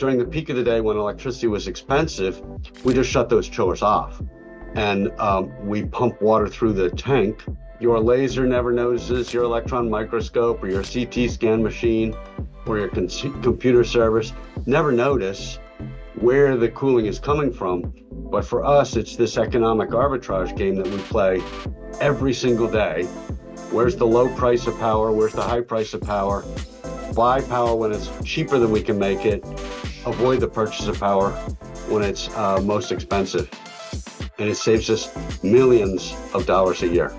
during the peak of the day when electricity was expensive, we just shut those chillers off. And we pump water through the tank. Your laser never notices, your electron microscope or your CT scan machine or your computer servers never notice where the cooling is coming from. But for us, it's this economic arbitrage game that we play every single day. Where's the low price of power? Where's the high price of power? Buy power when it's cheaper than we can make it. Avoid the purchase of power when it's most expensive. And it saves us millions of dollars a year.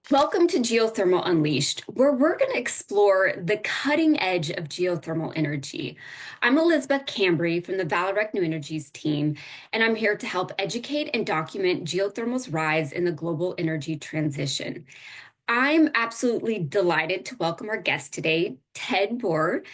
Welcome to Geothermal Unleashed, where we're going to explore the cutting edge of geothermal energy. I'm Elizabeth Cambry from the Valorec New Energies team, and I'm here to help educate and document geothermal's rise in the global energy transition. I'm absolutely delighted to welcome our guest today, Ted Bohr.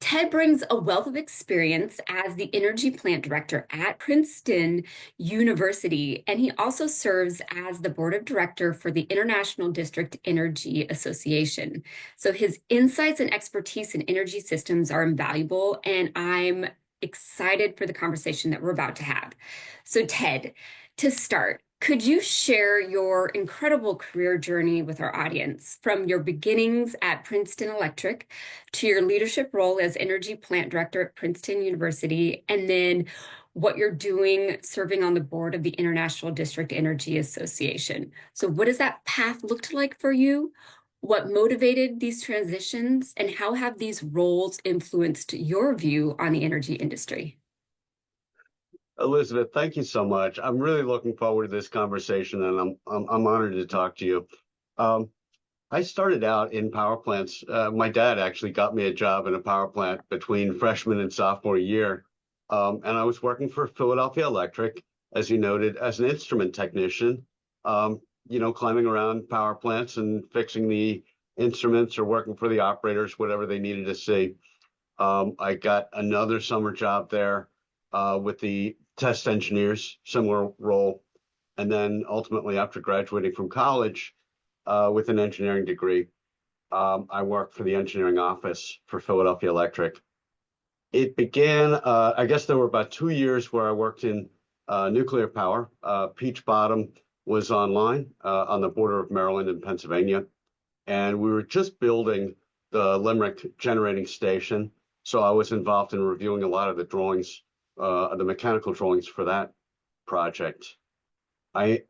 Ted brings a wealth of experience as the energy plant director at Princeton University, and he also serves as the board of director for the International District Energy Association. So his insights and expertise in energy systems are invaluable, and I'm excited for the conversation that we're about to have. So Ted, to start, could you share your incredible career journey with our audience, from your beginnings at Princeton Electric to your leadership role as energy plant director at Princeton University, and then what you're doing serving on the board of the International District Energy Association? So what does that path look like for you? What motivated these transitions, and how have these roles influenced your view on the energy industry? Elizabeth, thank you so much. I'm really looking forward to this conversation, and I'm honored to talk to you. I started out in power plants. My dad actually got me a job in a power plant between freshman and sophomore year, and I was working for Philadelphia Electric, as you noted, as an instrument technician. Climbing around power plants and fixing the instruments or working for the operators, whatever they needed to see. I got another summer job there with the test engineers, similar role. And then ultimately, after graduating from college with an engineering degree, I worked for the engineering office for Philadelphia Electric. It began, I guess there were about 2 years where I worked in nuclear power. Peach Bottom was online on the border of Maryland and Pennsylvania. And we were just building the Limerick generating station. So I was involved in reviewing a lot of the drawings, the mechanical drawings for that project. I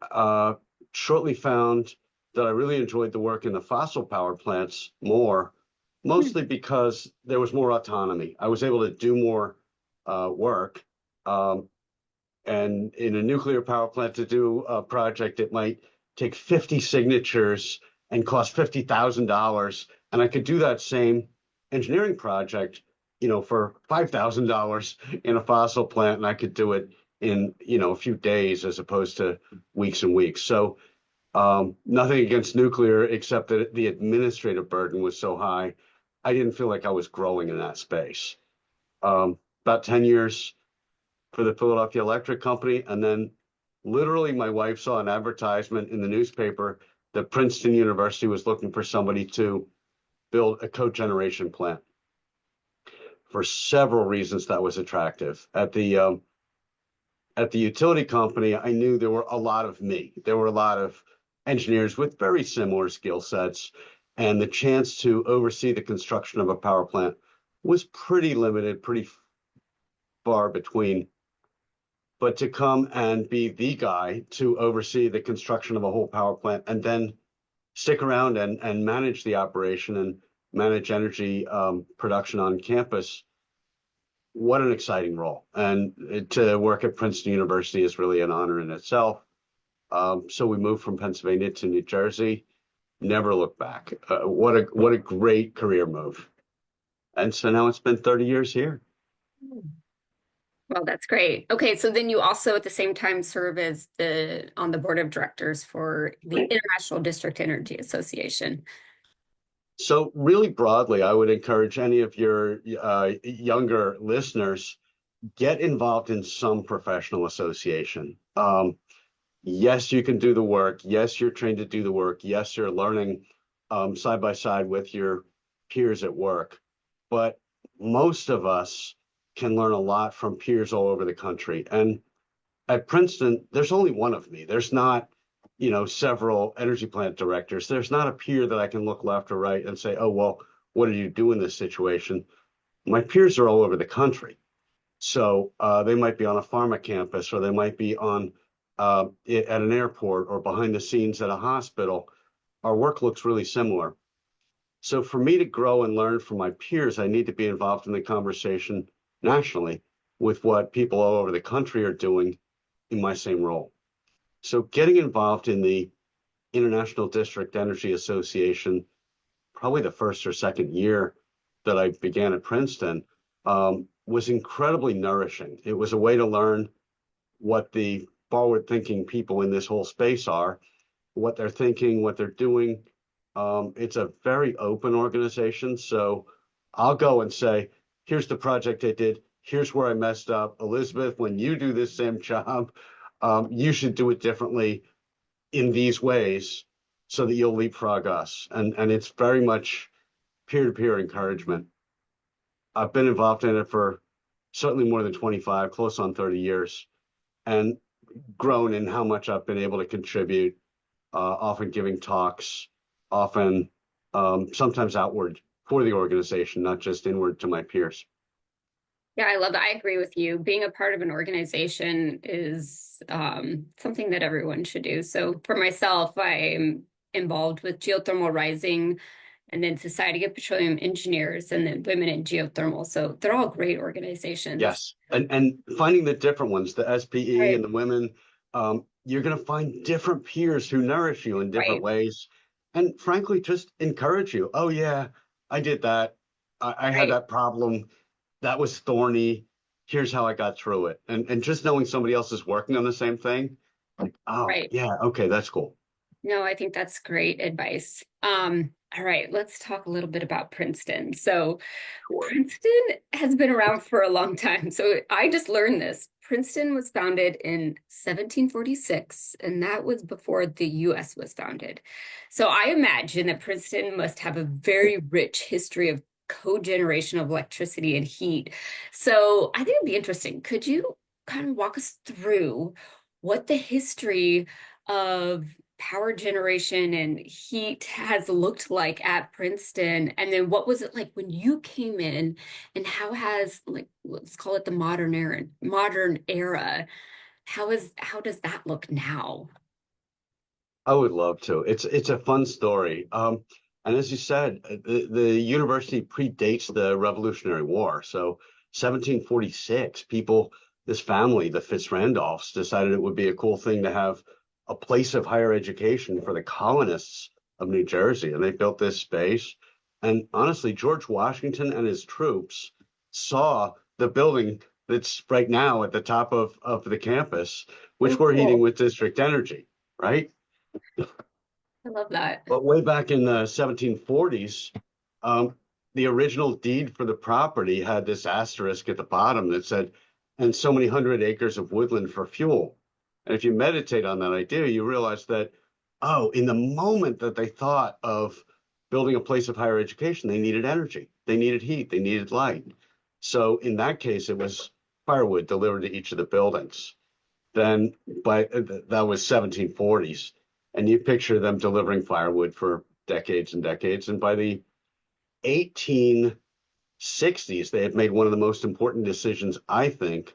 shortly found that I really enjoyed the work in the fossil power plants more, mostly because there was more autonomy. I was able to do more work. And in a nuclear power plant, to do a project, it might take 50 signatures and cost $50,000. And I could do that same engineering project for $5,000 in a fossil plant, and I could do it in, a few days as opposed to weeks and weeks. So nothing against nuclear, except that the administrative burden was so high. I didn't feel like I was growing in that space. About 10 years for the Philadelphia Electric Company, and then literally my wife saw an advertisement in the newspaper that Princeton University was looking for somebody to build a cogeneration plant. For several reasons, that was attractive. At the utility company, I knew there were a lot of me. There were a lot of engineers with very similar skill sets, and the chance to oversee the construction of a power plant was pretty limited, pretty far between. But to come and be the guy to oversee the construction of a whole power plant and then stick around and manage the operation and manage energy production on campus, what an exciting role. And to work at Princeton University is really an honor in itself. So we moved from Pennsylvania to New Jersey, never looked back. What a great career move. And so now it's been 30 years here. Well, that's great. Okay, so then you also at the same time serve as on the board of directors for the International District Energy Association. So really broadly, I would encourage any of your younger listeners, get involved in some professional association. Yes, you can do the work. Yes, you're trained to do the work. Yes, you're learning side by side with your peers at work. But most of us can learn a lot from peers all over the country. And at Princeton, there's only one of me. There's not, several energy plant directors. There's not a peer that I can look left or right and say, oh, well, what did you do in this situation? My peers are all over the country. So they might be on a pharma campus, or they might be on at an airport, or behind the scenes at a hospital. Our work looks really similar. So for me to grow and learn from my peers, I need to be involved in the conversation nationally with what people all over the country are doing in my same role. So getting involved in the International District Energy Association, probably the first or second year that I began at Princeton, was incredibly nourishing. It was a way to learn what the forward-thinking people in this whole space are, what they're thinking, what they're doing. It's a very open organization. So I'll go and say, here's the project I did. Here's where I messed up. Elizabeth, when you do this same job, you should do it differently in these ways so that you'll leapfrog us. And it's very much peer-to-peer encouragement. I've been involved in it for certainly more than 25, close on 30 years, and grown in how much I've been able to contribute, often giving talks, often sometimes outward for the organization, not just inward to my peers. Yeah, I love that. I agree with you. Being a part of an organization is something that everyone should do. So for myself, I'm involved with Geothermal Rising, and then Society of Petroleum Engineers, and then Women in Geothermal. So they're all great organizations. Yes, and finding the different ones, the SPE and Right, the women, you're going to find different peers who nourish you in different right. ways, and frankly, just encourage you. Oh yeah, I did that. I had Right, that problem. That was thorny. Here's how I got through it. And just knowing somebody else is working on the same thing, like, oh right. yeah, okay, that's cool. No, I think that's great advice. All right, let's talk a little bit about Princeton. So Sure. Princeton has been around for a long time. So I just learned this. Princeton was founded in 1746, and that was before the US was founded. So I imagine that Princeton must have a very rich history of cogeneration of electricity and heat. So I think it'd be interesting. Could you kind of walk us through what the history of power generation and heat has looked like at Princeton? And then what was it like when you came in, and how has, like, let's call it the modern era, how does that look now? I would love to. It's a fun story. And as you said, the university predates the Revolutionary War. So 1746, this family, the Fitzrandolphs, decided it would be a cool thing to have a place of higher education for the colonists of New Jersey. And they built this space. And honestly, George Washington and his troops saw the building that's right now at the top of the campus, which Oh, we're heating cool. with district energy, right? I love that. But way back in the 1740s, um, the original deed for the property had this asterisk at the bottom that said, and so many hundred acres of woodland for fuel. And if you meditate on that idea, you realize that, oh, in the moment that they thought of building a place of higher education, they needed energy, they needed heat, they needed light. So in that case, it was firewood delivered to each of the buildings. Then that was 1740s, and you picture them delivering firewood for decades and decades. And by the 1860s, they had made one of the most important decisions, I think,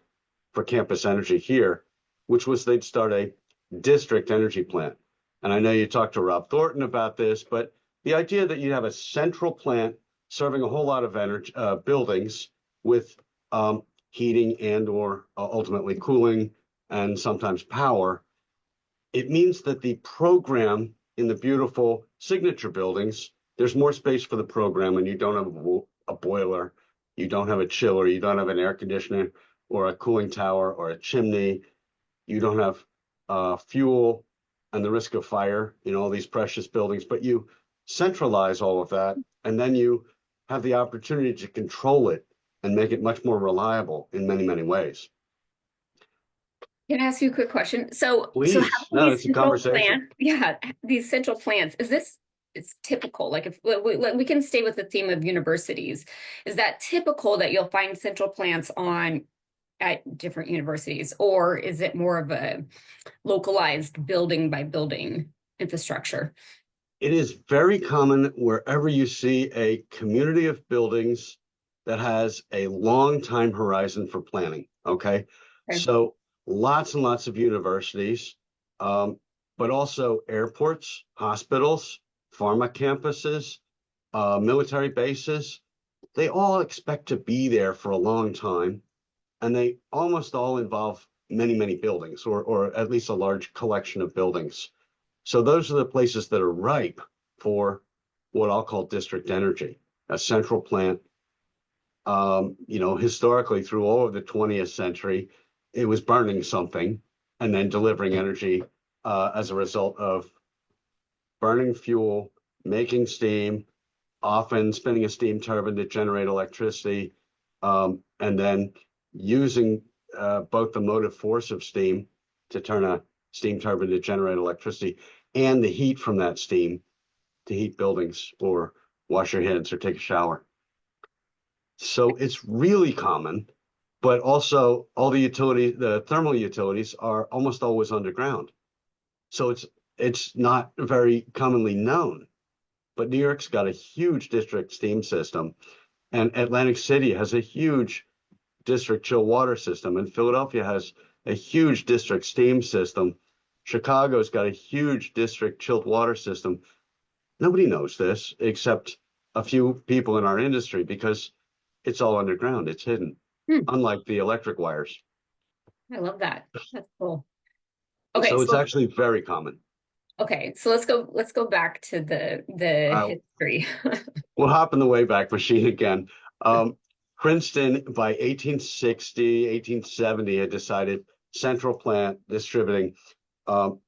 for campus energy here, which was they'd start a district energy plant. And I know you talked to Rob Thornton about this, but the idea that you have a central plant serving a whole lot of energy buildings with heating and or ultimately cooling and sometimes power, it means that the program in the beautiful signature buildings, there's more space for the program, and you don't have a boiler, you don't have a chiller, you don't have an air conditioner or a cooling tower or a chimney, you don't have fuel and the risk of fire in all these precious buildings, but you centralize all of that, and then you have the opportunity to control it and make it much more reliable in many, many ways. Can I ask you a quick question? So Please, having no, these it's a central conversation. plants, yeah, these central plants, is this it's typical? Like if we can stay with the theme of universities, is that typical that you'll find central plants on at different universities, or is it more of a localized building by building infrastructure? It is very common wherever you see a community of buildings that has a long time horizon for planning. Okay. Okay. So lots and lots of universities, um, but also airports, hospitals, pharma campuses, military bases. They all expect to be there for a long time, and they almost all involve many, many buildings, or at least a large collection of buildings. So those are the places that are ripe for what I'll call district energy, a central plant. Historically through all of the 20th century, it was burning something and then delivering energy as a result of burning fuel, making steam, often spinning a steam turbine to generate electricity, and then using both the motive force of steam to turn a steam turbine to generate electricity and the heat from that steam to heat buildings or wash your hands or take a shower. So it's really common, but also all the thermal utilities are almost always underground. So it's not very commonly known. But New York's got a huge district steam system, and Atlantic City has a huge district chill water system, and Philadelphia has a huge district steam system. Chicago's got a huge district chilled water system. Nobody knows this except a few people in our industry because it's all underground. It's hidden, Hmm, unlike the electric wires. I love that. That's cool. Okay, So it's so actually very common. let's go back to the Uh, history. we'll hop in the Wayback Machine again. Um, Princeton by 1860, 1870 had decided central plant distributing.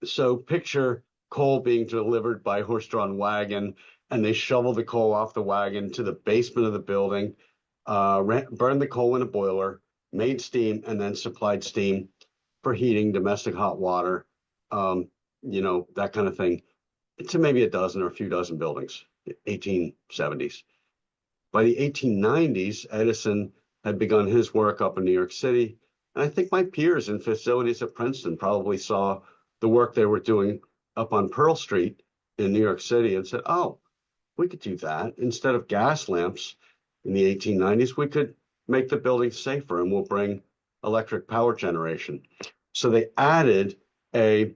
So picture coal being delivered by horse-drawn wagon, and they shovel the coal off the wagon to the basement of the building, burned the coal in a boiler, made steam, and then supplied steam for heating, domestic hot water, um, that kind of thing, to maybe a dozen or a few dozen buildings, 1870s. By the 1890s, Edison had begun his work up in New York City. And I think my peers in facilities at Princeton probably saw the work they were doing up on Pearl Street in New York City and said, oh, we could do that. Instead of gas lamps in the 1890s, we could make the buildings safer and we'll bring electric power generation. So they added a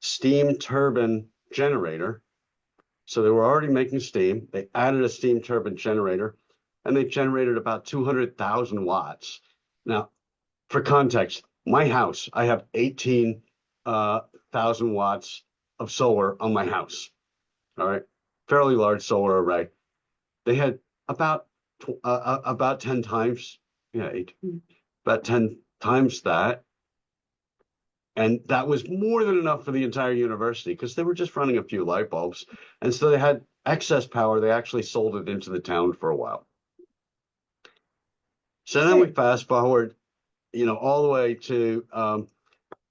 steam turbine generator. So they were already making steam. They added a steam turbine generator and they generated about 200,000 watts. Now, for context, my house, I have 18,000 watts of solar on my house. All right. Fairly large solar array. They had about 10 times, yeah, about 10 times that. And that was more than enough for the entire university because they were just running a few light bulbs. And so they had excess power. They actually sold it into the town for a while. So then we fast forward, all the way to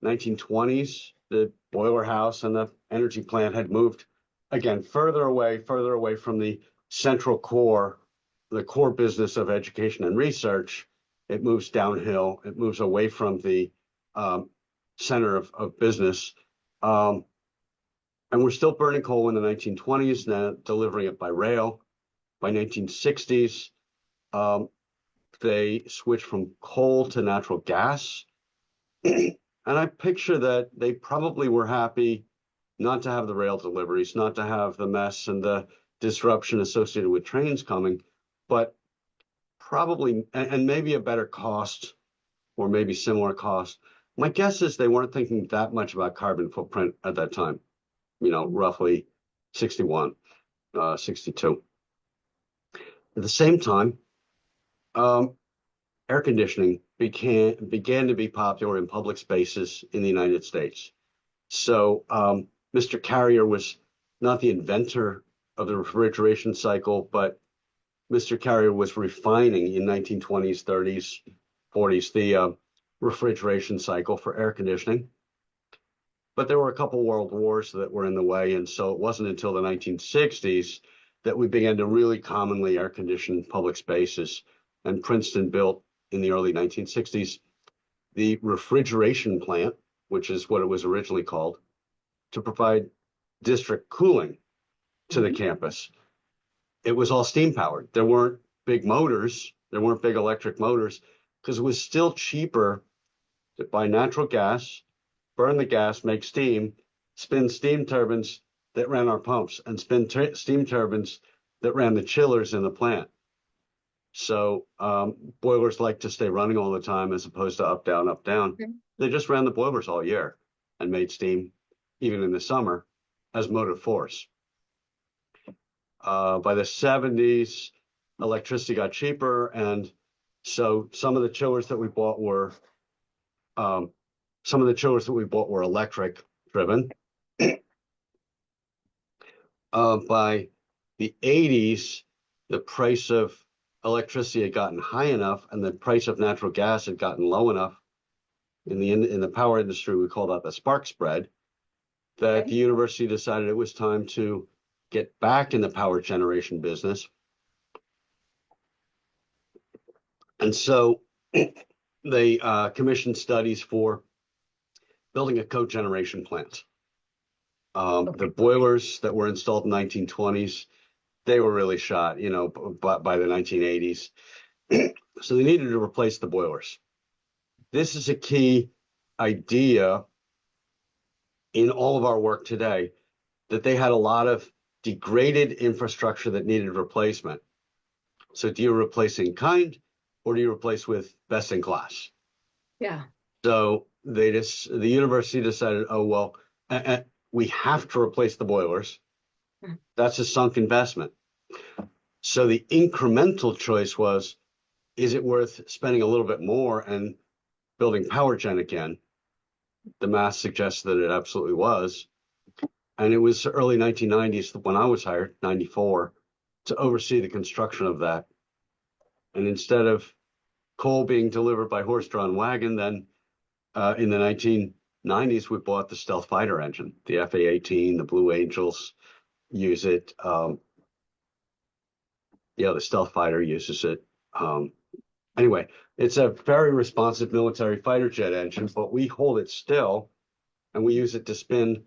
1920s. The boiler house and the energy plant had moved again further away from the central core, the core business of education and research. It moves downhill. It moves away from the center of business. And we're still burning coal in the 1920s, now delivering it by rail. By 1960s, they switched from coal to natural gas. And I picture that they probably were happy not to have the rail deliveries, not to have the mess and the disruption associated with trains coming, but probably, and maybe a better cost or maybe similar cost. My guess is they weren't thinking that much about carbon footprint at that time, roughly 61, 62. At the same time, um, air conditioning began to be popular in public spaces in the United States. So Mr. Carrier was not the inventor of the refrigeration cycle, but Mr. Carrier was refining in 1920s, 30s, 40s the refrigeration cycle for air conditioning. but there were a couple world wars that were in the way. And so it wasn't until the 1960s that we began to really commonly air condition public spaces. And Princeton built in the early 1960s the refrigeration plant, which is what it was originally called, to provide district cooling to the campus. It was all steam powered. There weren't big motors, there weren't big electric motors, because it was still cheaper to buy natural gas, burn the gas, make steam, spin steam turbines that ran our pumps, and spin steam turbines that ran the chillers in the plant. So boilers like to stay running all the time as opposed to up, down, up, down. They just ran the boilers all year and made steam, even in the summer, as motive force. By the 70s, electricity got cheaper, and so some of the chillers that we bought were electric driven. By the 80s, the price of electricity had gotten high enough, and the price of natural gas had gotten low enough. In the power industry, we call that the spark spread. That the university decided it was time to get back in the power generation business. And so they commissioned studies for building a cogeneration plant. The boilers that were installed in the 1920s, they were really shot, by the 1980s. So they needed to replace the boilers. This is a key idea in all of our work today, that they had a lot of degraded infrastructure that needed replacement. So do you replace in kind, or do you replace with best in class? Yeah. So the university decided, oh, well, we have to replace the boilers. That's a sunk investment. So the incremental choice was, is it worth spending a little bit more and building power gen again? The math suggests that it absolutely was. And it was early 1990s when I was hired, 94, to oversee the construction of that. And instead of coal being delivered by horse-drawn wagon, then in the 1990s, we bought the stealth fighter engine. The F/A-18, the Blue Angels use it. The stealth fighter uses it. Anyway, it's a very responsive military fighter jet engine, but we hold it still, and we use it to spin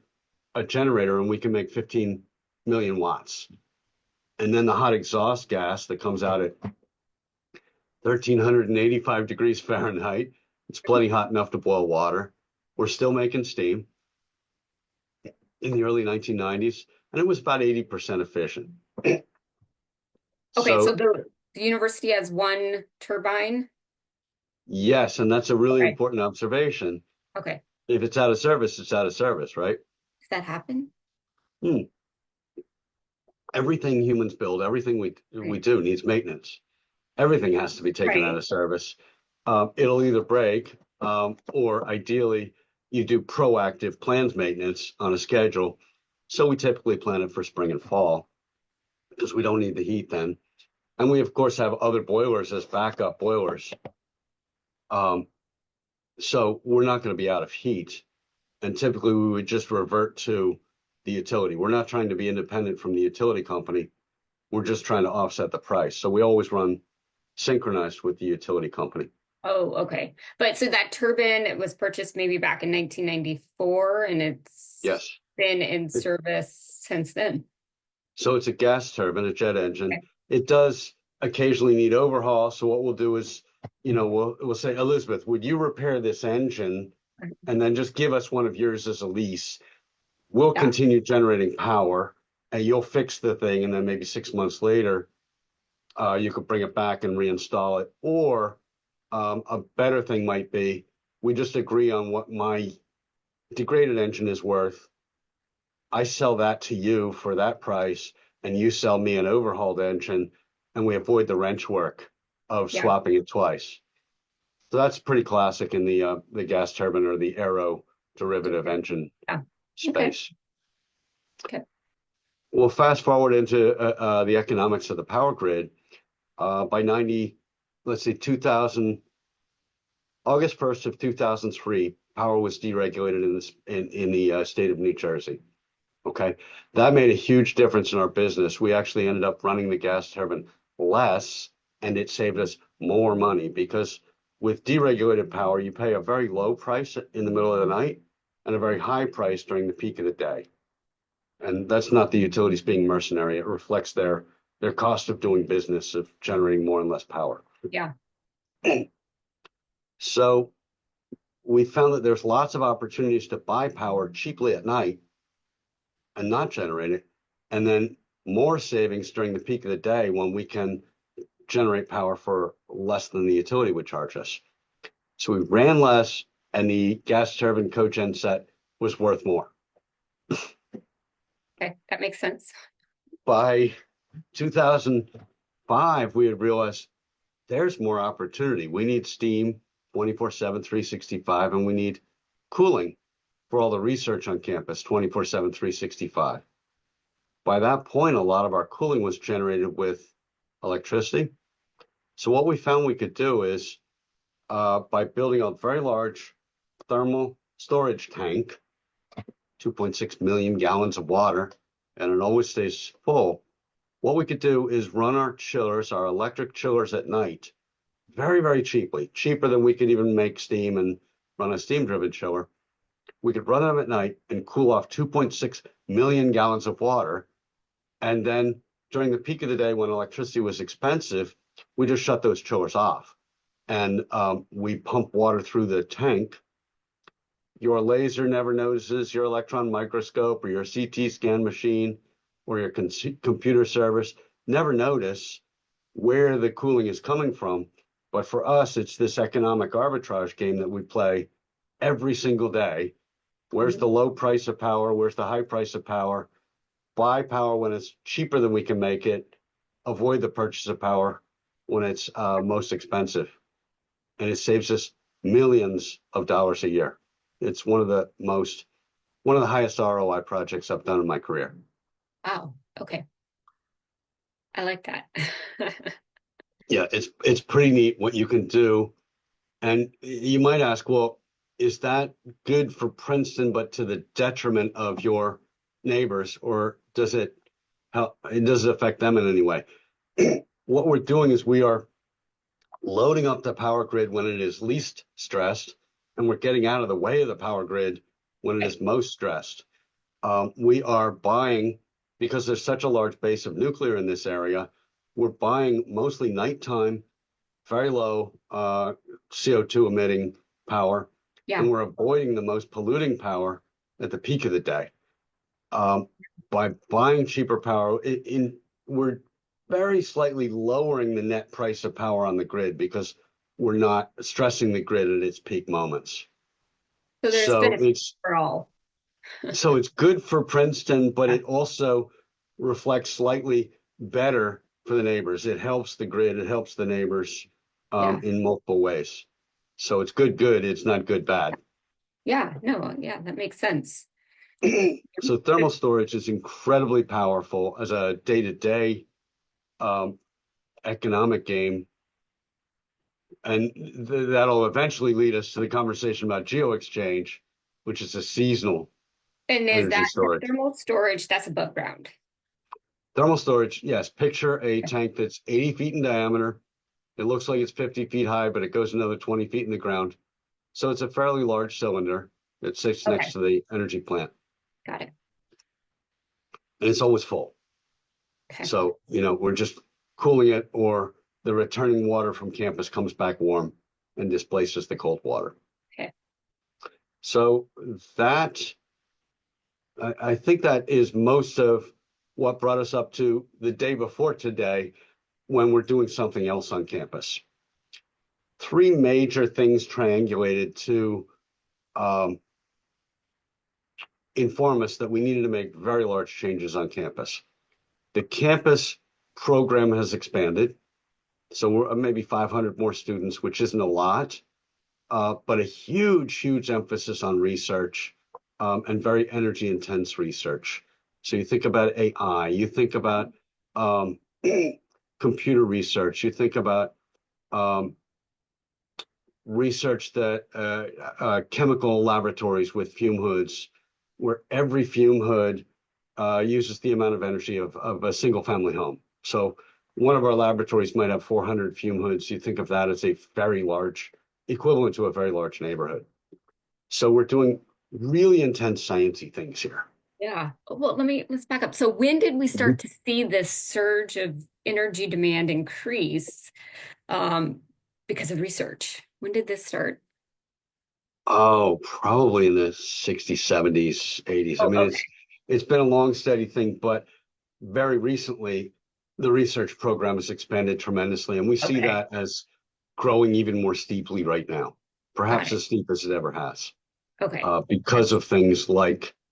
a generator, and we can make 15 million watts. And then the hot exhaust gas that comes out at 1,385 degrees Fahrenheit, it's plenty hot enough to boil water. We're still making steam in the early 1990s, and it was about 80% efficient. Okay, so the university has one turbine? Yes, and that's a really important observation. Okay. If it's out of service, it's out of service, right? Does that happen? Everything humans build, everything we do needs maintenance. Everything has to be taken out of service. It'll either break, or ideally, you do proactive planned maintenance on a schedule. So we typically plan it for spring and fall because we don't need the heat then. And we, of course, have other boilers as backup boilers. So we're not going to be out of heat. And typically, we would just revert to the utility. We're not trying to be independent from the utility company. We're just trying to offset the price. So we always run synchronized with the utility company. Oh, okay. But so that turbine, it was purchased maybe back in 1994, and it's been in service since then. So it's a gas turbine, a jet engine. Okay. It does occasionally need overhaul. So what we'll do is, we'll say, Elizabeth, would you repair this engine and then just give us one of yours as a lease? We'll continue generating power, and you'll fix the thing. And then maybe 6 months later, you could bring it back and reinstall it. Or a better thing might be, we just agree on what my degraded engine is worth. I sell that to you for that price, and you sell me an overhauled engine, and we avoid the wrench work of swapping it twice. So that's pretty classic in the gas turbine or the aero derivative engine space. Okay. Well, fast forward into the economics of the power grid. By 2000, August 1st of 2003, power was deregulated in the state of New Jersey. Okay, that made a huge difference in our business. We actually ended up running the gas turbine less, and it saved us more money because with deregulated power, you pay a very low price in the middle of the night and a very high price during the peak of the day. And that's not the utilities being mercenary. It reflects their cost of doing business, of generating more and less power. Yeah. So we found that there's lots of opportunities to buy power cheaply at night and not generate it, and then more savings during the peak of the day when we can generate power for less than the utility would charge us. So we ran less, and the gas turbine cogen set was worth more. Okay, that makes sense. By 2005, we had realized there's more opportunity. We need steam 24/7, 365, and we need cooling for all the research on campus 24/7, 365. By that point, a lot of our cooling was generated with electricity. So what we found we could do is by building a very large thermal storage tank, 2.6 million gallons of water, and it always stays full. What we could do is run our chillers, our electric chillers at night, very, very cheaply, cheaper than we could even make steam and run a steam-driven chiller. We could run them at night and cool off 2.6 million gallons of water. And then during the peak of the day when electricity was expensive, we just shut those chillers off. And we pump water through the tank. Your laser never notices, your electron microscope or your CT scan machine or your computer servers never notice where the cooling is coming from. But for us, it's this economic arbitrage game that we play every single day. Where's the low price of power? Where's the high price of power? Buy power when it's cheaper than we can make it. Avoid the purchase of power when it's most expensive. And it saves us millions of dollars a year. It's one of the highest ROI projects I've done in my career. Wow. Okay. I like that. Yeah, it's pretty neat what you can do. And you might ask, well, is that good for Princeton, but to the detriment of your neighbors, or does it affect them in any way? What we're doing is we are loading up the power grid when it is least stressed, and we're getting out of the way of the power grid when it is most stressed. We are buying, because there's such a large base of nuclear in this area, we're buying mostly nighttime, very low CO2 emitting power, Yeah. and we're avoiding the most polluting power at the peak of the day. By buying cheaper power, we're very slightly lowering the net price of power on the grid because we're not stressing the grid at its peak moments. So there's benefits for all. So it's good for Princeton, but it also reflects slightly better for the neighbors. It helps the grid, it helps the neighbors in multiple ways. So it's good, it's not good, bad. Yeah, no, yeah, that makes sense. So thermal storage is incredibly powerful as a day-to-day economic game. And that'll eventually lead us to the conversation about Geo-Exchange, which is a seasonal And is energy that storage. thermal storage that's above ground? Thermal storage, yes. Picture a tank that's 80 feet in diameter. It looks like it's 50 feet high, but it goes another 20 feet in the ground. So it's a fairly large cylinder that sits next to the energy plant. Got it. And it's always full. Okay. So, we're just cooling it, or the returning water from campus comes back warm and displaces the cold water. Okay. So I think that is most of what brought us up to the day before today when we're doing something else on campus. Three major things triangulated to inform us that we needed to make very large changes on campus. The campus program has expanded. So we're maybe 500 more students, which isn't a lot, but a huge, huge emphasis on research and very energy intense research. So you think about AI, you think about computer research, you think about researched the chemical laboratories with fume hoods, where every fume hood uses the amount of energy of a single family home. So one of our laboratories might have 400 fume hoods. You think of that as a very large, equivalent to a very large neighborhood. So we're doing really intense sciencey things here. Yeah. Well, let's back up. So when did we Mhm. start to see this surge of energy demand increase because of research? When did this start? Oh, probably in the 60s, 70s, 80s. I Oh, mean, okay. it's been a long, steady thing, but very recently, the research program has expanded tremendously, and we see Okay. that as growing even more steeply right now, Got perhaps it. as steep as it ever has, Okay. because That's of things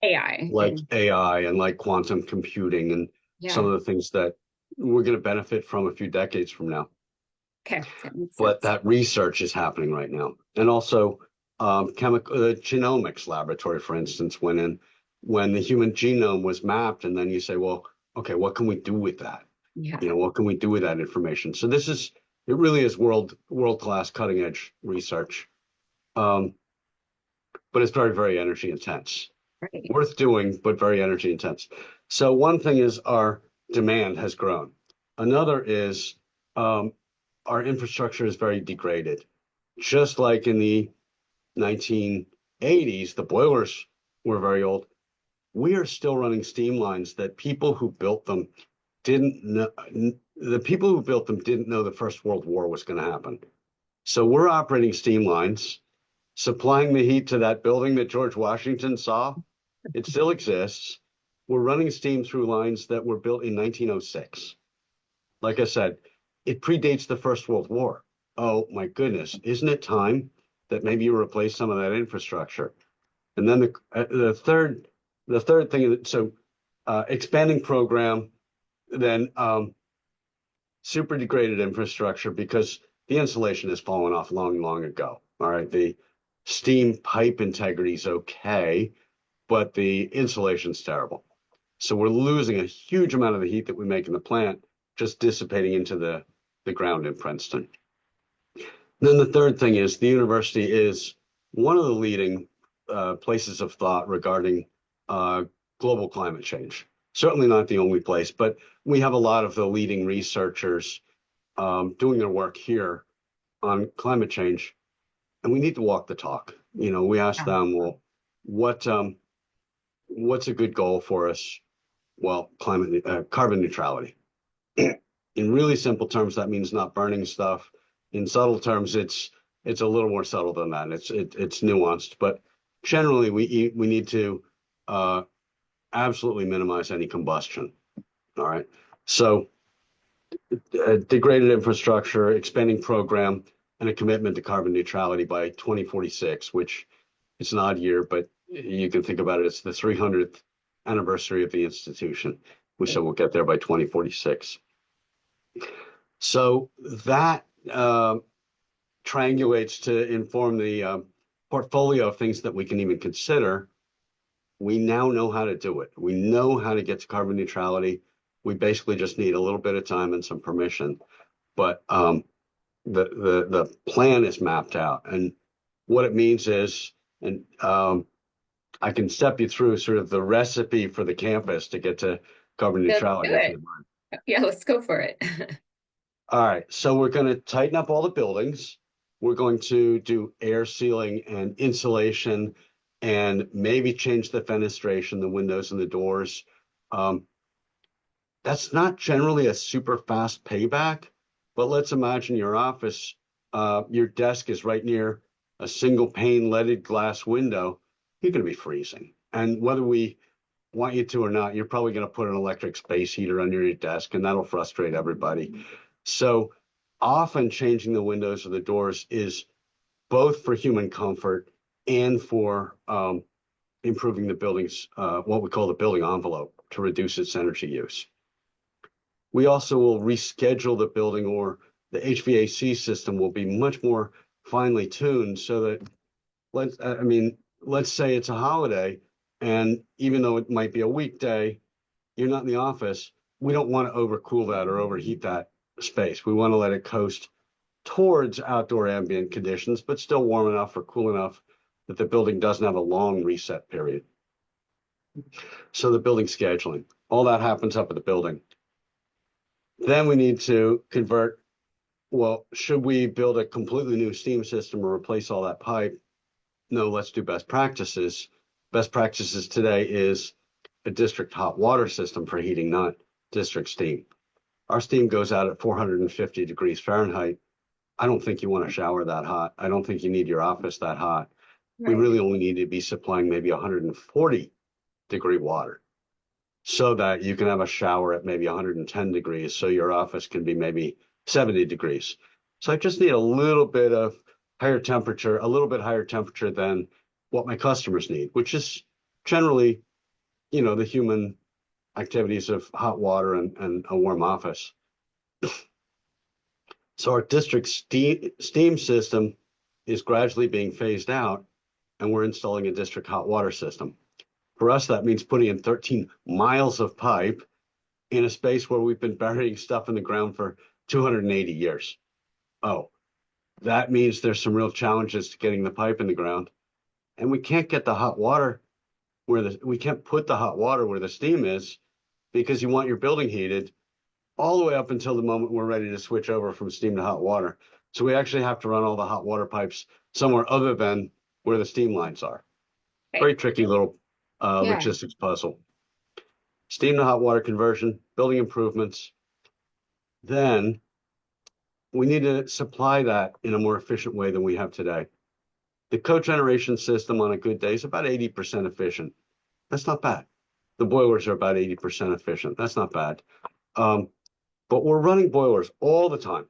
AI like and AI and like quantum computing and some yeah. of the things that we're going to benefit from a few decades from now. Okay. That makes But sense. that research is happening right now, and also chemical genomics laboratory, for instance, when the human genome was mapped, and then you say, well, okay, what can we do with that? Yeah. What can we do with that information? So it really is world class, cutting edge research, um, but it's very, very energy intense. Right. Worth doing, but very energy intense. So one thing is our demand has grown. Another is um, our infrastructure is very degraded. Just like in the 1980s, the boilers were very old. We are still running steam lines that people who built them didn't know. The people who built them didn't know the First World War was going to happen. So we're operating steam lines, supplying the heat to that building that George Washington saw. It still exists. We're running steam through lines that were built in 1906. Like I said, it predates the First World War. Oh my goodness, isn't it time that maybe you replace some of that infrastructure? And then the third thing, so expanding program, then super degraded infrastructure because the insulation has fallen off long, long ago. All right, the steam pipe integrity is okay, but the insulation's terrible. So we're losing a huge amount of the heat that we make in the plant, just dissipating into the ground in Princeton. Then the third thing is the university is one of the leading places of thought regarding uh, global climate change. Certainly not the only place, but we have a lot of the leading researchers doing their work here on climate change, and we need to walk the talk. We ask Yeah. them, well, what what's a good goal for us? Well, carbon neutrality. In really simple terms, that means not burning stuff. In subtle terms, it's a little more subtle than that. It's nuanced, but generally, we need to uh, absolutely minimize any combustion. All right. So, degraded infrastructure, expanding program, and a commitment to carbon neutrality by 2046, which it's an odd year, but you can think about it. It's the 300th anniversary of the institution. We said we'll get there by 2046. So that triangulates to inform the portfolio of things that we can even consider. We now know how to do it. We know how to get to carbon neutrality. We basically just need a little bit of time and some permission. But the plan is mapped out, and what it means is, and I can step you through sort of the recipe for the campus to get to carbon Let's do neutrality if you it. mind. Yeah, let's go for it. All right, so we're going to tighten up all the buildings. We're going to do air sealing and insulation and maybe change the fenestration, the windows and the doors. Um, that's not generally a super fast payback, but let's imagine your office, your desk is right near a single pane leaded glass window. You're going to be freezing. And whether we want you to or not, you're probably going to put an electric space heater under your desk, and that'll frustrate everybody. So often changing the windows or the doors is both for human comfort and for improving the building's, what we call the building envelope, to reduce its energy use. We also will reschedule the building, or the HVAC system will be much more finely tuned so that let's say it's a holiday, and even though it might be a weekday, you're not in the office. We don't want to overcool that or overheat that space. We want to let it coast towards outdoor ambient conditions, but still warm enough or cool enough that the building doesn't have a long reset period. So the building scheduling, all that happens up at the building. Then we need to convert. Well, should we build a completely new steam system or replace all that pipe? No, let's do best practices. Best practices today is a district hot water system for heating, not district steam. Our steam goes out at 450 degrees Fahrenheit. I don't think you want to shower that hot. I don't think you need your office that hot. We Right. really only need to be supplying maybe 140-degree water so that you can have a shower at maybe 110 degrees so your office can be maybe 70 degrees. So I just need a little bit of higher temperature, a little bit higher temperature than what my customers need, which is generally, the human activities of hot water and a warm office. So our district steam system is gradually being phased out, and we're installing a district hot water system. For us, that means putting in 13 miles of pipe in a space where we've been burying stuff in the ground for 280 years. Oh, that means there's some real challenges to getting the pipe in the ground. And we can't get the hot water we can't put the hot water where the steam is because you want your building heated all the way up until the moment we're ready to switch over from steam to hot water. So we actually have to run all the hot water pipes somewhere other than where the steam lines are. Right. Very tricky little Yeah. logistics puzzle. Steam to hot water conversion, building improvements. Then we need to supply that in a more efficient way than we have today. The cogeneration system on a good day is about 80% efficient. That's not bad. The boilers are about 80% efficient. That's not bad. But we're running boilers all the time,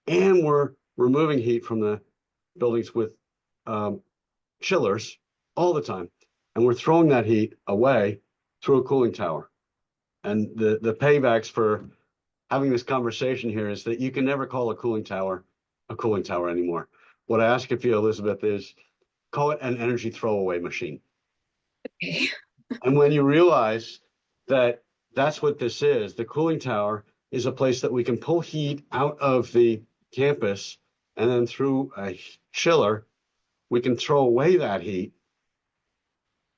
and we're removing heat from the buildings with chillers all the time, and we're throwing that heat away through a cooling tower. And the paybacks for having this conversation here is that you can never call a cooling tower anymore. What I ask of you, Elizabeth, is call it an energy throwaway machine. Okay. And when you realize that that's what this is, the cooling tower is a place that we can pull heat out of the campus, and then through a chiller, we can throw away that heat.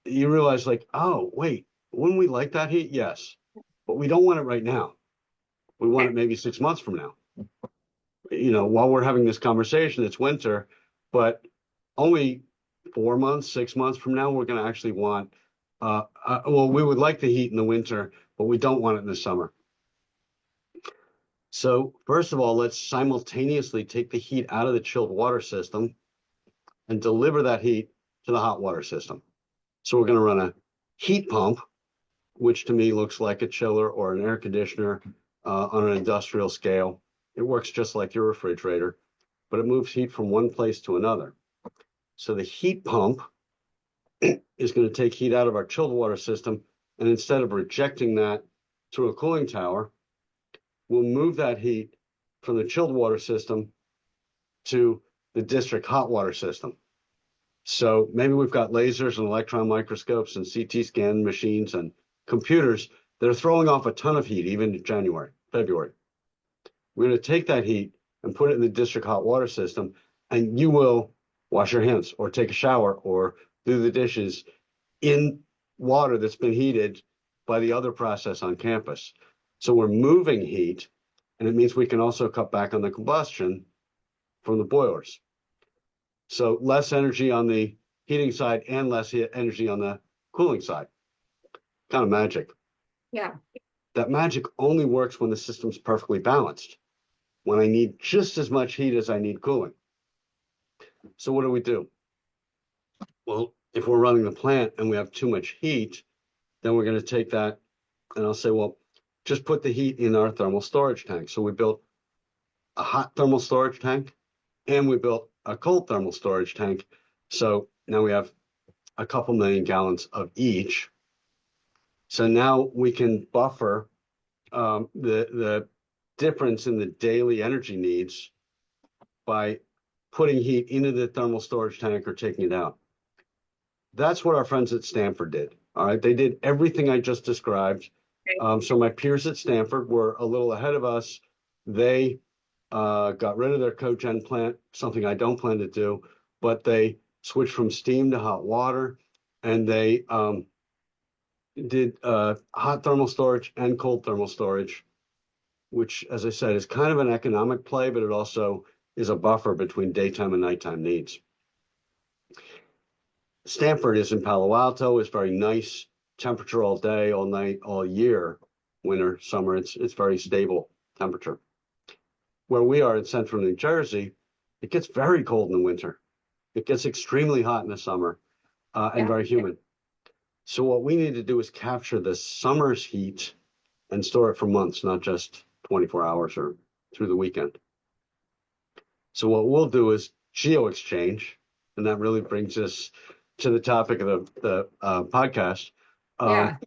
You realize, like, oh, wait, wouldn't we like that heat? Yes, but we don't want it right now. We want it maybe 6 months from now. While we're having this conversation, it's winter, but only 4 months, 6 months from now, we're going to actually want, well, we would like the heat in the winter, but we don't want it in the summer. So first of all, let's simultaneously take the heat out of the chilled water system and deliver that heat to the hot water system. So we're going to run a heat pump, which to me looks like a chiller or an air conditioner on an industrial scale. It works just like your refrigerator, but it moves heat from one place to another. So the heat pump is going to take heat out of our chilled water system, and instead of rejecting that through a cooling tower, we'll move that heat from the chilled water system to the district hot water system. So maybe we've got lasers and electron microscopes and CT scan machines and computers that are throwing off a ton of heat, even in January, February. We're going to take that heat and put it in the district hot water system, and you will wash your hands or take a shower or do the dishes in water that's been heated by the other process on campus. So we're moving heat, and it means we can also cut back on the combustion from the boilers. So less energy on the heating side and less energy on the cooling side. Kind of magic. Yeah. That magic only works when the system's perfectly balanced, when I need just as much heat as I need cooling. So what do? Well, if we're running the plant and we have too much heat, then we're going to take that and I'll say, well, just put the heat in our thermal storage tank. So we built a hot thermal storage tank and we built a cold thermal storage tank. So now we have a couple million gallons of each. So now we can buffer the difference in the daily energy needs by putting heat into the thermal storage tank or taking it out. That's what our friends at Stanford did. All right, they did everything I just described. So my peers at Stanford were a little ahead of us. They got rid of their cogen plant, something I don't plan to do, but they switched from steam to hot water, and they did hot thermal storage and cold thermal storage, which, as I said, is kind of an economic play, but it also is a buffer between daytime and nighttime needs. Stanford is in Palo Alto. It's very nice temperature all day, all night, all year. Winter, summer, it's very stable temperature. Where we are in central New Jersey, it gets very cold in the winter. It gets extremely hot in the summer and Yeah. very humid. So what we need to do is capture the summer's heat and store it for months, not just 24 hours or through the weekend. So what we'll do is Geo-Exchange, and that really brings us to the topic of the podcast. Yeah.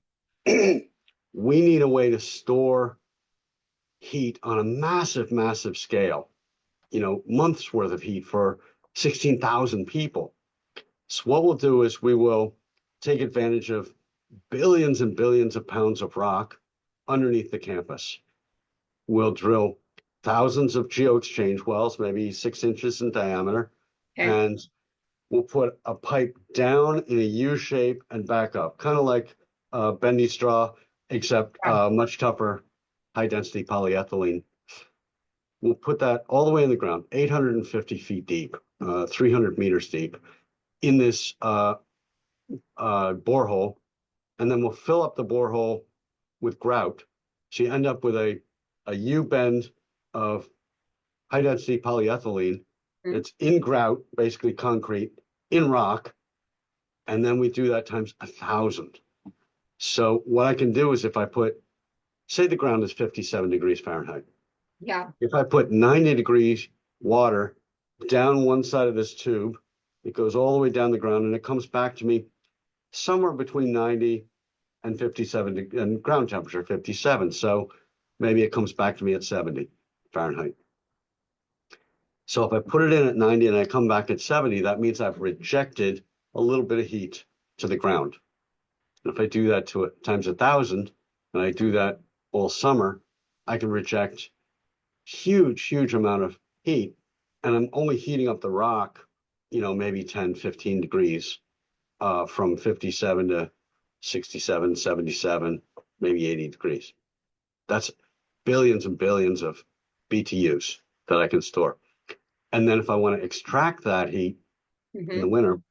We need a way to store heat on a massive, massive scale, months worth of heat for 16,000 people. So what we'll do is we will take advantage of billions and billions of pounds of rock underneath the campus. We'll drill thousands of Geo-Exchange wells, maybe 6 inches in diameter, Okay. and we'll put a pipe down in a U shape and back up, kind of like bendy straw, except Yeah. much tougher, high density polyethylene. We'll put that all the way in the ground, 850 feet deep, 300 meters deep, in this borehole, and then we'll fill up the borehole with grout. So you end up with a U bend of high density polyethylene. Mhm. It's in grout, basically concrete, in rock. And then we do that times 1,000. So what I can do is if I put, say the ground is 57 degrees Fahrenheit. Yeah. If I put 90 degrees water down one side of this tube, it goes all the way down the ground and it comes back to me somewhere between 90 and 57 and ground temperature 57. So maybe it comes back to me at 70 Fahrenheit. So if I put it in at 90 and I come back at 70, that means I've rejected a little bit of heat to the ground. And if I do that to it times 1,000, and I do that all summer, I can reject huge, huge amount of heat. And I'm only heating up the rock, maybe 10, 15 degrees from 57 to 67, 77, maybe 80 degrees. That's billions and billions of BTUs that I can store. And then if I want to extract that heat in the Hmm. winter,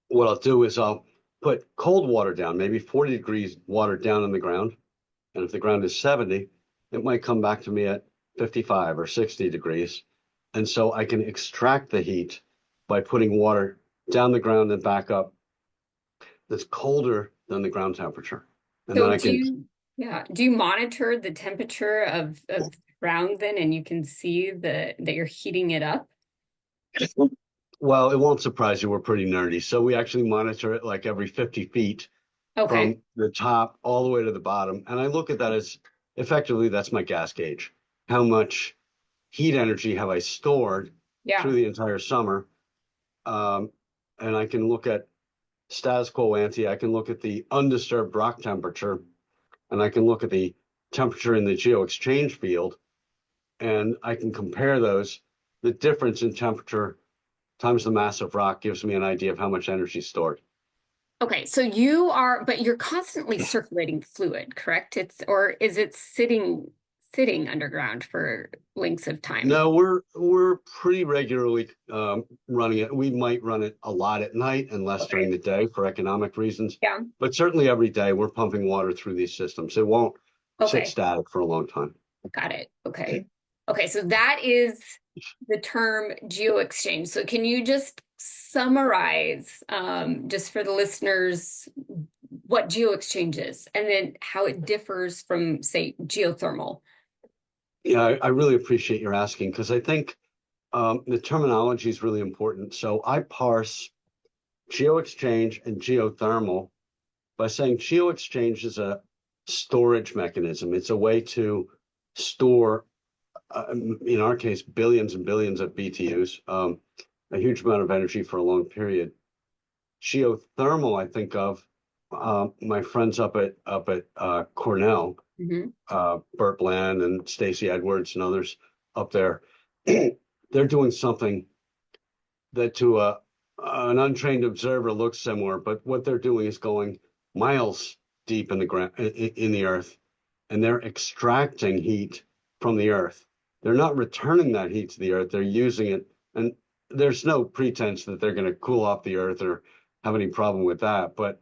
what I'll do is I'll put cold water down, maybe 40 degrees water down in the ground. And if the ground is 70, it might come back to me at 55 or 60 degrees. And so I can extract the heat by putting water down the ground and back up that's colder than the ground temperature. And then So I can, yeah, do you monitor the temperature of the ground then and you can see that you're heating it up? well, it won't surprise you, we're pretty nerdy. So we actually monitor it like every 50 feet Okay. from the top all the way to the bottom. And I look at that as effectively that's my gas gauge. How much heat energy have I stored Yeah. through the entire summer? Um, and I can look at status quo ante. I can look at the undisturbed rock temperature, and I can look at the temperature in the geo-exchange field, and I can compare those. The difference in temperature times the mass of rock gives me an idea of how much energy is stored. Okay, so but you're constantly circulating fluid, correct? Or is it sitting underground for lengths of time? No, we're pretty regularly running it. We might run it a lot at night and less during Okay. the day for economic reasons, Yeah. but certainly every day we're pumping water through these systems. It won't sit Okay. static for a long time. Got it. Okay. Okay, so that is the term geo-exchange. So can you just summarize, just for the listeners, what geo-exchange is and then how it differs from, say, geothermal? Yeah, I really appreciate your asking because I think the terminology is really important. So I parse geo-exchange and geothermal by saying geo-exchange is a storage mechanism. It's a way to store, in our case, billions and billions of BTUs, a huge amount of energy for a long period. Geothermal, I think of my friends up at Cornell. Mhm. Burt Bland and Stacey Edwards and others up there. They're doing something that to an untrained observer looks similar, but what they're doing is going miles deep in the ground, in the earth, and they're extracting heat from the earth. They're not returning that heat to the earth. They're using it, and there's no pretense that they're going to cool off the earth or have any problem with that. But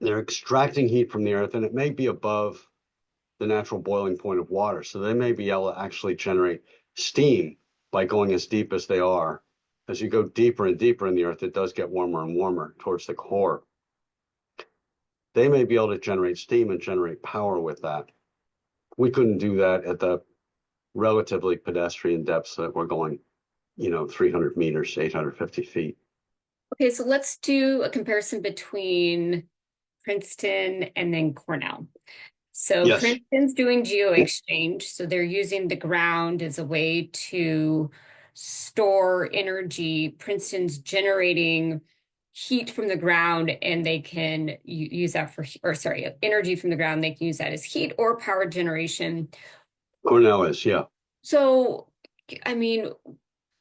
they're extracting heat from the earth, and it may be above the natural boiling point of water. So they may be able to actually generate steam by going as deep as they are. As you go deeper and deeper in the earth, it does get warmer and warmer towards the core. They may be able to generate steam and generate power with that. We couldn't do that at the relatively pedestrian depths that we're going, 300 meters, 850 feet. Okay, so let's do a comparison between Princeton and then Cornell. So Yes, Princeton's doing Geo-Exchange, so they're using the ground as a way to store energy. Princeton's generating heat from the ground, and they can use that for, or sorry, energy from the ground. They can use that as heat or power generation. Cornell is, yeah. So, I mean,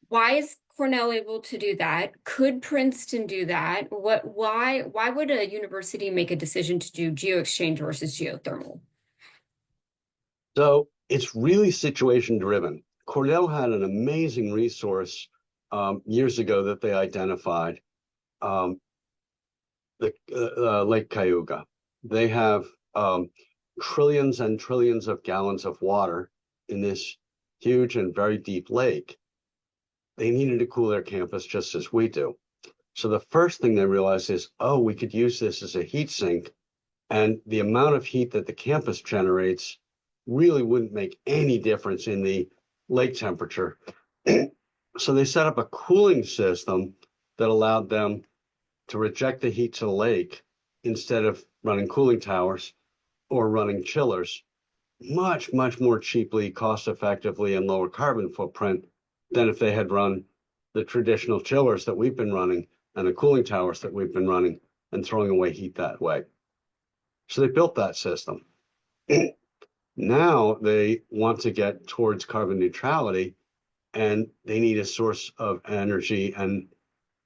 why is Cornell able to do that? Could Princeton do that? Why would a university make a decision to do Geo-Exchange versus geothermal? So it's really situation driven. Cornell had an amazing resource years ago that they identified, um, the Lake Cayuga. They have trillions and trillions of gallons of water in this huge and very deep lake. They needed to cool their campus just as we do. So the first thing they realized is, oh, we could use this as a heat sink, and the amount of heat that the campus generates really wouldn't make any difference in the lake temperature. So they set up a cooling system that allowed them to reject the heat to the lake instead of running cooling towers or running chillers, much, much more cheaply, cost effectively, and lower carbon footprint than if they had run the traditional chillers that we've been running and the cooling towers that we've been running and throwing away heat that way. So they built that system. Now they want to get towards carbon neutrality, and they need a source of energy, and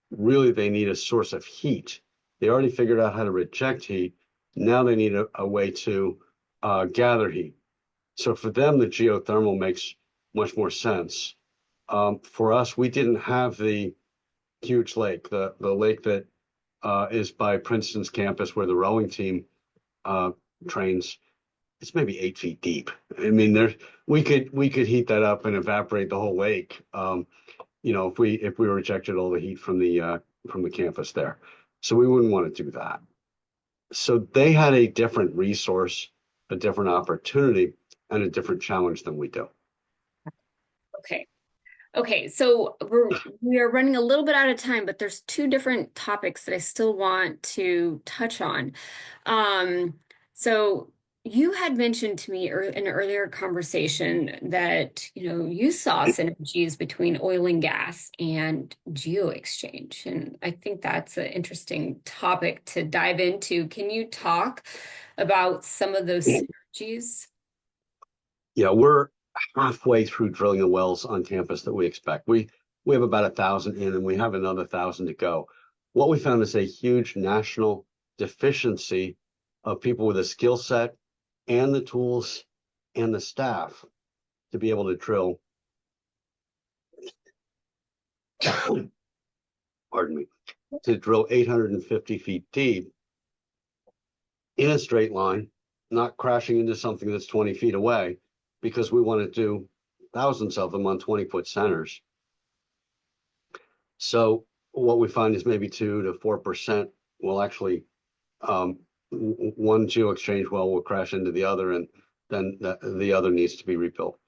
really they need a source of heat. They already figured out how to reject heat. Now they need a way to gather heat. So for them, the geothermal makes much more sense. For us, we didn't have the huge lake, the lake that is by Princeton's campus where the rowing team trains. It's maybe 8 feet deep. I mean, we could heat that up and evaporate the whole lake. If we rejected all the heat from the campus there, so we wouldn't want to do that. So they had a different resource, a different opportunity, and a different challenge than we do. Okay. Okay, so we are running a little bit out of time, but there's two different topics that I still want to touch on. So you had mentioned to me in an earlier conversation that you saw synergies between oil and gas and geo-exchange, and I think that's an interesting topic to dive into. Can you talk about some of those synergies? Yeah, we're halfway through drilling the wells on campus that we expect. We have about 1,000 in, and we have another 1,000 to go. What we found is a huge national deficiency of people with a skill set and the tools and the staff to be able to drill. Pardon me, to drill 850 feet deep in a straight line, not crashing into something that's 20 feet away, because we want to do thousands of them on 20-foot centers. So what we find is maybe 2 to 4% will actually, one geo-exchange well will crash into the other, and then the other needs to be rebuilt.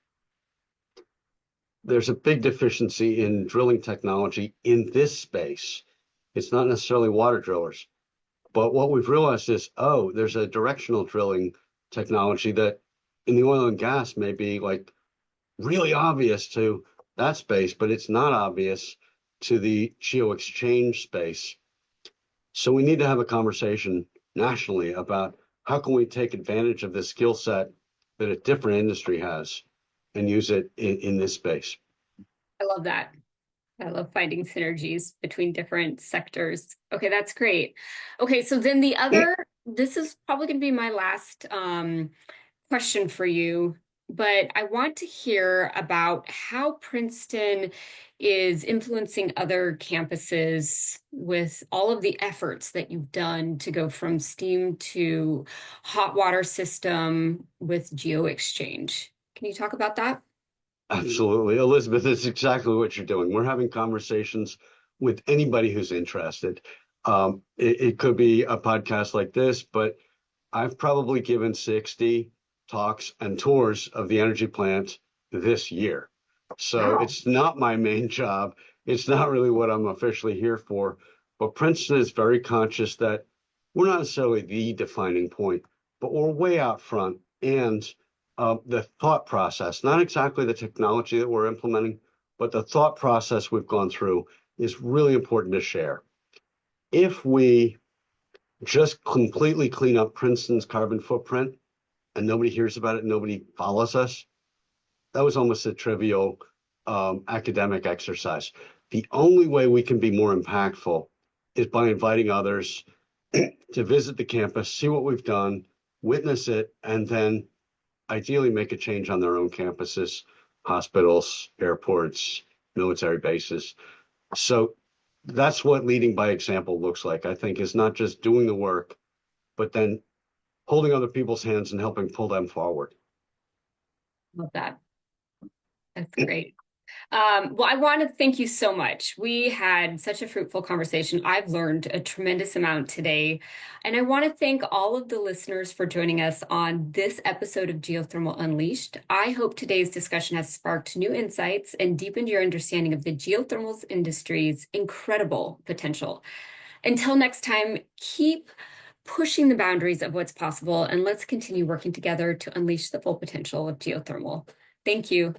There's a big deficiency in drilling technology in this space. It's not necessarily water drillers, but what we've realized is, there's a directional drilling technology that in the oil and gas may be like really obvious to that space, but it's not obvious to the geo-exchange space. So we need to have a conversation nationally about how can we take advantage of the skill set that a different industry has and use it in this space? I love that. I love finding synergies between different sectors. Okay, that's great. Okay, so then this is probably going to be my last question for you, but I want to hear about how Princeton is influencing other campuses with all of the efforts that you've done to go from steam to hot water system with Geo-Exchange. Can you talk about that? Absolutely. Elizabeth, it's exactly what you're doing. We're having conversations with anybody who's interested. It could be a podcast like this, but I've probably given 60 talks and tours of the energy plant this year. So Wow. it's not my main job. It's not really what I'm officially here for. But Princeton is very conscious that we're not necessarily the defining point, but we're way out front. And the thought process, not exactly the technology that we're implementing, but the thought process we've gone through is really important to share. If we just completely clean up Princeton's carbon footprint and nobody hears about it, nobody follows us, that was almost a trivial academic exercise. The only way we can be more impactful is by inviting others to visit the campus, see what we've done, witness it, and then ideally make a change on their own campuses, hospitals, airports, military bases. So that's what leading by example looks like, I think, is not just doing the work, but then holding other people's hands and helping pull them forward. Love that. That's great. Well, I want to thank you so much. We had such a fruitful conversation. I've learned a tremendous amount today. And I want to thank all of the listeners for joining us on this episode of Geothermal Unleashed. I hope today's discussion has sparked new insights and deepened your understanding of the geothermal industry's incredible potential. Until next time, keep pushing the boundaries of what's possible, and let's continue working together to unleash the full potential of geothermal. Thank you.